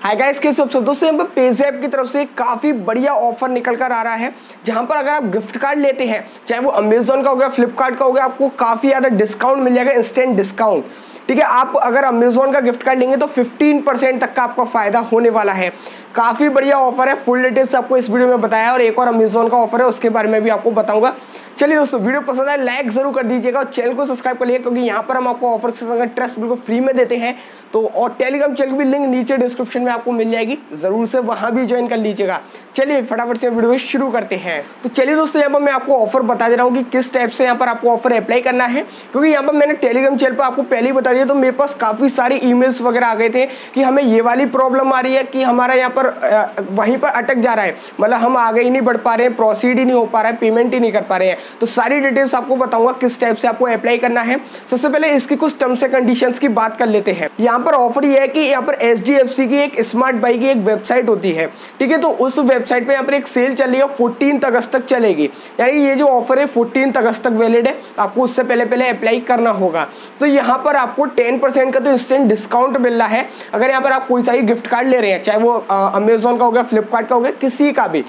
Hi guys, कैसे हो सब दोस्तों। यहाँ पर पेज़ैप की तरफ से काफ़ी बढ़िया ऑफर निकल कर आ रहा है, जहाँ पर अगर आप गिफ्ट कार्ड लेते हैं, चाहे वो अमेजोन का हो गया, फ्लिपकार्ट का हो गया, आपको काफ़ी ज़्यादा डिस्काउंट मिल जाएगा, इंस्टेंट डिस्काउंट। ठीक है, आप अगर अमेजोन का गिफ्ट कार्ड लेंगे तो 15% तक का आपका फायदा होने वाला है। काफ़ी बढ़िया ऑफर है, फुल डिटेल्स आपको इस वीडियो में बताया है और एक और अमेजोन का ऑफर है, उसके बारे में भी आपको बताऊंगा। चलिए दोस्तों, वीडियो पसंद आए लाइक जरूर कर दीजिएगा और चैनल को सब्सक्राइब कर लीजिए, क्योंकि यहाँ पर हम आपको ऑफर से संग ट्रस्ट बिल्कुल फ्री में देते हैं। तो और टेलीग्राम चैनल की भी लिंक नीचे डिस्क्रिप्शन में आपको मिल जाएगी, जरूर से वहां भी ज्वाइन कर लीजिएगा। चलिए फटाफट से वीडियो शुरू करते हैं। तो चलिए दोस्तों, यहाँ पर मैं आपको ऑफर बता दे रहा हूँ कि किस टाइप से यहाँ पर आपको ऑफर अप्लाई करना है, क्योंकि यहाँ पर मैंने टेलीग्राम चैनल पर आपको पहले ही बता दिया, तो मेरे पास काफी सारी ईमेल्स वगैरह आ गए थे कि हमें ये वाली प्रॉब्लम आ रही है कि हमारा यहाँ पर वहीं पर अटक जा रहा है, मतलब हम आगे ही नहीं बढ़ पा रहे हैं, प्रोसीड ही नहीं हो पा रहा है, पेमेंट ही नहीं कर पा रहे हैं। तो सारी डिटेल्स आपको बताऊंगा किस टाइप से आपको अप्लाई करना है। सबसे पहले इसकी कुछ टर्म्स एंड कंडीशंस की बात कर लेते हैं। यहाँ पर ऑफर ये है कि यहाँ पर HDFC की एक स्मार्ट बाई की एक वेबसाइट होती है, ठीक है। तो उस वेबसाइट पे यहाँ पर एक सेल चल रही है, 14 अगस्त तक चलेगी। यानी ये जो ऑफर है 14 अगस्त तक वैलिड है, आपको उससे पहले अप्लाई करना होगा। तो यहाँ पर आपको 10% का तो इंस्टेंट डिस्काउंट मिल रहा है अगर यहाँ पर आप कोई सा ही गिफ्ट कार्ड ले रहे हैं, चाहे वो अमेजोन का हो गया, फ्लिपकार्ट का हो गया, किसी का भी।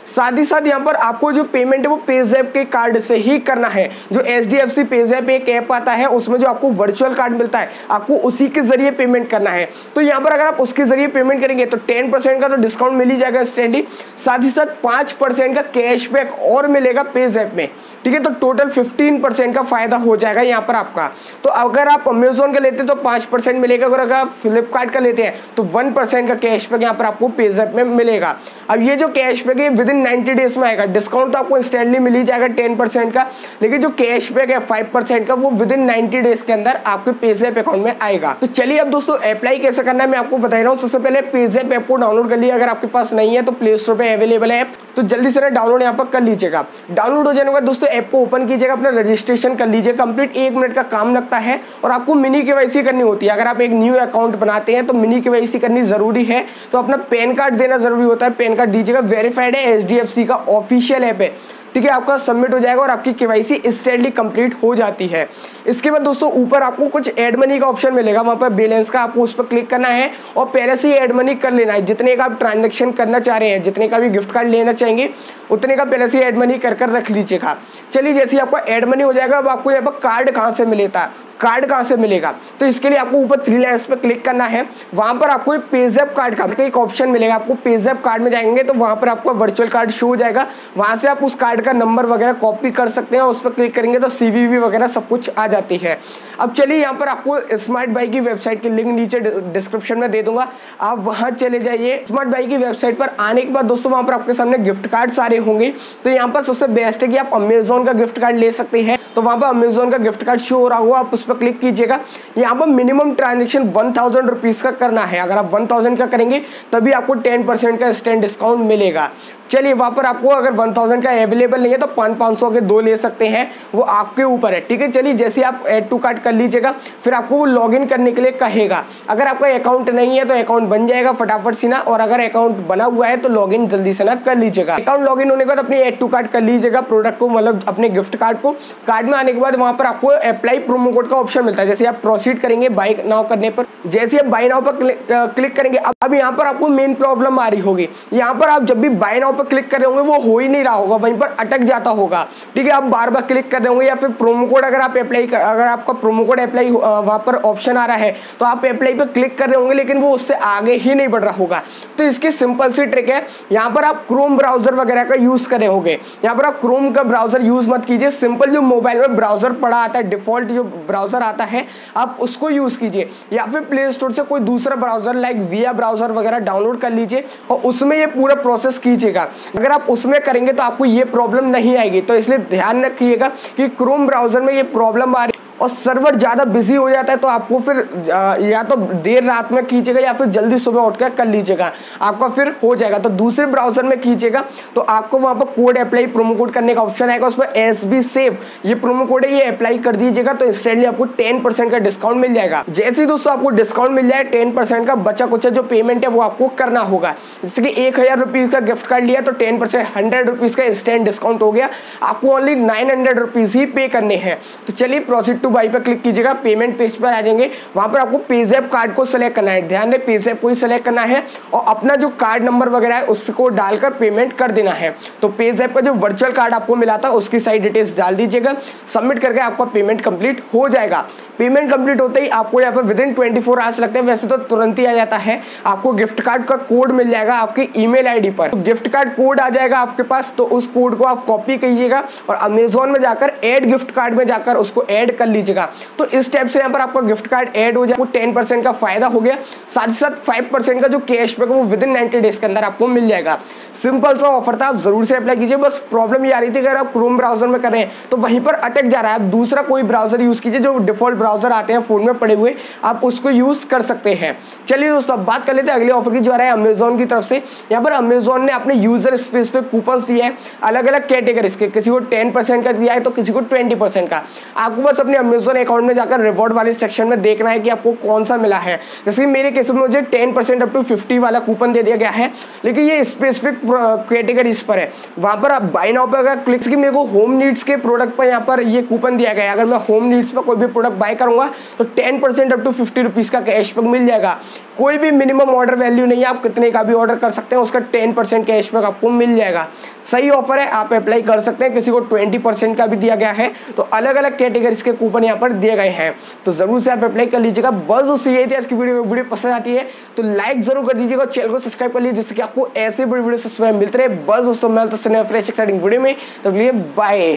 साथ ही साथ यहाँ पर आपको जो पेमेंट है वो पेज़ैप के कार्ड से ही करना है। जो HDFC पेज़ैप एक ऐप आता है, उसमें जो आपको वर्चुअल कार्ड मिलता है, आपको उसी के जरिए पेमेंट करना है। तो यहाँ पर अगर आप उसके जरिए पेमेंट करेंगे तो 10% का तो डिस्काउंट मिल ही जाएगा इंस्टेंटली, साथ ही साथ 5% का कैशबैक और मिलेगा पेज़ैप में, ठीक है। तो टोटल 15% का फायदा हो जाएगा यहाँ पर आपका। तो अगर आप अमेजोन का लेते हैं तो 5% मिलेगा, अगर आप फ्लिपकार्ट का लेते हैं तो 1% का कैशबैक यहाँ पर आपको पेज़ैप में मिलेगा। अब ये जो कैशबैक है विद इन 90 डेज में आएगा। डिस्काउंट तो आपको इंस्टेंटली मिल ही जाएगा 10% का, लेकिन जो कैशबैक है 5% का वो विद इन 90 डेज के अंदर आपके पेज़ैप अकाउंट में आएगा। तो चलिए अब दोस्तों अप्लाई कैसे करना है मैं आपको बता रहा हूँ। सबसे पहले पेज़ैप ऐप को डाउनलोड कर लिया, अगर आपके पास नहीं है तो प्ले स्टोर पे अवेलेबल है ऐप, तो जल्दी से डाउनलोड यहाँ पर कर लीजिएगा। डाउनलोड हो जाने के बाद दोस्तों ऐप को ओपन कीजिएगा, अपना रजिस्ट्रेशन कर लीजिए। कंप्लीट 1 मिनट का काम लगता है और आपको मिनी KYC करनी होती है। अगर आप एक न्यू अकाउंट बनाते हैं तो मिनी KYC करनी जरूरी है, तो अपना पैन कार्ड देना जरूरी होता है, पैन कार्ड दीजिएगा। वेरीफाइड है, HDFC का ऑफिशियल ऐप है, ठीक है। आपका सबमिट हो जाएगा और आपकी KYC इंस्टेंटली कंप्लीट हो जाती है। इसके बाद दोस्तों ऊपर आपको कुछ ऐड मनी का ऑप्शन मिलेगा, वहां पर बैलेंस का आपको उस पर क्लिक करना है और पहले से ही ऐड मनी कर लेना है। जितने का आप ट्रांजैक्शन करना चाह रहे हैं, जितने का भी गिफ्ट कार्ड लेना चाहेंगे, उतने का पहले से ऐड मनी कर रख लीजिएगा। चलिए जैसे आपका ऐड मनी हो जाएगा, अब आपको यहाँ पर कार्ड कहाँ से मिलेगा, कार्ड कहाँ से मिलेगा, तो इसके लिए आपको ऊपर 3 लाइन्स पे क्लिक करना है। वहां पर आपको पेज़ैप कार्ड का एक ऑप्शन मिलेगा। आपको पेज़ैप कार्ड में जाएंगे तो वहां पर आपको वर्चुअल कार्ड शो हो जाएगा, वहां से आप उस कार्ड का नंबर वगैरह कॉपी कर सकते हैं और उस पर क्लिक करेंगे तो CVV वगैरह सब कुछ आ जाती है। अब चलिए यहाँ पर आपको स्मार्ट बाई की वेबसाइट की लिंक नीचे डिस्क्रिप्शन में दे दूंगा, आप वहां चले जाइए। स्मार्ट बाई की वेबसाइट पर आने के बाद दोस्तों वहां पर आपके सामने गिफ्ट कार्ड सारे होंगे। तो यहाँ पर सबसे बेस्ट है कि आप अमेजोन का गिफ्ट कार्ड ले सकते हैं। तो वहां पर अमेजोन का गिफ्ट कार्ड शो हो रहा होगा, आप उस पर क्लिक कीजिएगा। यहाँ पर मिनिमम ट्रांजेक्शन 1000 रुपीज का करना है। अगर आप 1000 का करेंगे तभी आपको 10% का इंस्टेंट डिस्काउंट मिलेगा। चलिए वहां पर आपको अगर 1000 का अवेलेबल नहीं है तो 500 के 2 ले सकते हैं, वो आपके ऊपर है, ठीक है। चलिए जैसे आप ऐड टू कार्ट कर लीजिएगा, फिर आपको वो लॉगिन करने के लिए कहेगा। अगर आपका अकाउंट नहीं है तो अकाउंट बन जाएगा फटाफट से ना, और अगर अकाउंट बना हुआ है तो लॉगिन जल्दी से ना कर लीजिएगा। अकाउंट लॉगिन होने के बाद अपनी ऐड टू कार्ट कर लीजिएगा, प्रोडक्ट को, मतलब अपने गिफ्ट कार्ड को। कार्ड में आने के बाद वहां पर आपको अप्लाई प्रोमो कोड का ऑप्शन मिलता है। जैसे आप प्रोसीड करेंगे बाय नाउ करने पर, जैसे आप बाय नाउ पर क्लिक करेंगे, अब यहाँ पर आपको मेन प्रॉब्लम आ रही होगी। यहाँ पर आप जब भी बाय नाउ पर क्लिक कर रहे होंगे वो हो ही नहीं रहा होगा, वहीं पर अटक जाता होगा, ठीक है। आप बार बार क्लिक कर रहे होंगे, या फिर प्रोमो कोड अगर आप अप्लाई अगर आपका प्रोमो कोड अप्लाई वहां पर ऑप्शन आ रहा है तो आप अप्लाई पे क्लिक कर रहे होंगे, लेकिन वो उससे आगे ही नहीं बढ़ रहा होगा। तो इसकी सिंपल सी ट्रिक है, यहाँ पर आप क्रोम ब्राउजर वगैरह का यूज कर रहे होंगे, यहाँ पर आप क्रोम का ब्राउजर यूज मत कीजिए। सिंपल जो मोबाइल में ब्राउजर पड़ा आता है, डिफॉल्ट जो ब्राउजर आता है, आप उसको यूज कीजिए, या फिर प्ले स्टोर से कोई दूसरा ब्राउजर लाइक विया ब्राउजर वगैरह डाउनलोड कर लीजिए और उसमें ये पूरा प्रोसेस कीजिएगा। अगर आप उसमें करेंगे तो आपको ये प्रॉब्लम नहीं आएगी। तो इसलिए ध्यान रखिएगा कि क्रोम ब्राउजर में ये प्रॉब्लम आ रही और सर्वर ज्यादा बिजी हो जाता है, तो आपको फिर या तो देर रात में कीजिएगा या फिर जल्दी सुबह उठकर कर लीजिएगा, आपका फिर हो जाएगा। तो दूसरे ब्राउजर में कीजिएगा तो आपको वहां पर कोड अप्लाई प्रोमो कोड करने का ऑप्शन आएगा, उसमें SB सेव ये प्रोमो कोड है, ये अप्लाई कर दीजिएगा तो इंस्टेंटली आपको 10% का डिस्काउंट मिल जाएगा। जैसे ही दोस्तों आपको डिस्काउंट मिल जाए 10% का, बचा कुचा जो पेमेंट है वो आपको करना होगा। जैसे कि 1000 रुपीज का गिफ्ट कार्ड लिया तो 10% 100 रुपीज का इंस्टेंट डिस्काउंट हो गया, आपको ओनली 900 रुपीज ही पे करने हैं। तो चलिए प्रोसीड टू बाई पर क्लिक कीजिएगा, पेमेंट पेज पर आ जाएंगे। वहां पर आपको पेज़ैप कार्ड को सिलेक्ट करना है, ध्यान दें पेज़ैप को ही सिलेक्ट करना है और अपना जो कार्ड नंबर वगैरह है उसको डालकर पेमेंट कर देना है। तो पेज़ैप का जो वर्चुअल कार्ड आपको मिला था उसकी सारी डिटेल्स डाल दीजिएगा, सबमिट करके आपका पेमेंट कंप्लीट हो जाएगा। पेमेंट कंप्लीट होते ही आपको यहाँ पर विदिन 24 आवर्स लगते हैं, वैसे तो तुरंत ही आ जाता है। आपको गिफ्ट कार्ड का कोड मिल जाएगा आपकी ईमेल आईडी पर, तो गिफ्ट कार्ड कोड आ जाएगा आपके पास, तो उस कोड को आप कॉपी कीजिएगा और अमेजोन में जाकर ऐड गिफ्ट कार्ड में जाकर उसको ऐड कर लीजिएगा। तो इस टाइप से यहाँ पर आपका गिफ्ट कार्ड ऐड हो जाएगा, 10% का फायदा हो गया, साथ ही साथ 5% का जो कैशबैक है वो विदिन 90 डेज के अंदर आपको मिल जाएगा। सिंपल सा ऑफर था, आप जरूर से अप्लाई कीजिए। बस प्रॉब्लम ये आ रही थी अगर आप क्रोम ब्राउजर में कर रहे हैं तो वहीं पर अटक जा रहा है, आप दूसरा कोई ब्राउजर यूज कीजिए, जो डिफॉल्ट ब्राउजर आते हैं फोन में पड़े हुए आप उसको यूज कर सकते हैं। चलिए दोस्तों बात कर लेते हैं अगले ऑफर की जो आ रहा है अमेजोन की तरफ से। यहाँ पर अमेजोन ने अपने यूजर स्पेसिफिक कूपन दिए हैं अलग अलग कैटेगरीज के, किसी को 10% का दिया है तो किसी को 20% का। आपको बस अपने अमेजोन अकाउंट में जाकर रिवॉर्ड वाले सेक्शन में देखना है कि आपको कौन सा मिला है। जैसे मेरे केस में मुझे 10% अप टू 50 वाला कूपन दे दिया गया है, लेकिन ये स्पेसिफिक कैटेगरीज पर है। वहां पर आप बाय नाउ पे अगर क्लिक की, मेरे को होम नीड्स के प्रोडक्ट पर यहाँ पर ये कूपन दिया गया है। अगर मैं होम नीड्स पर कोई भी प्रोडक्ट बाय करूंगा तो 10% अप टू 50 रुपीज का कैशबैक मिल जाएगा। कोई भी मिनिमम ऑर्डर वैल्यू नहीं है, आप कितने का भी ऑर्डर कर सकते हैं, उसका 10% कैशबैक आपको मिल जाएगा। सही ऑफर है, आप अप्लाई कर सकते हैं। किसी को 20% का भी दिया गया है, तो अलग अलग कैटेगरीज के कूपन यहाँ पर दिए गए हैं, तो जरूर से आप अप्लाई कर लीजिएगा। बस उससे यही थी आज की वीडियो पसंद आती है तो लाइक जरूर कर दीजिएगा, चैनल को सब्सक्राइब कर लीजिए जिससे कि आपको ऐसे बड़ी वीडियो सबसे मिलते रहे। बस दोस्तों मैं फ्रेश एक्साइटिंग वीडियो में, तो बाय।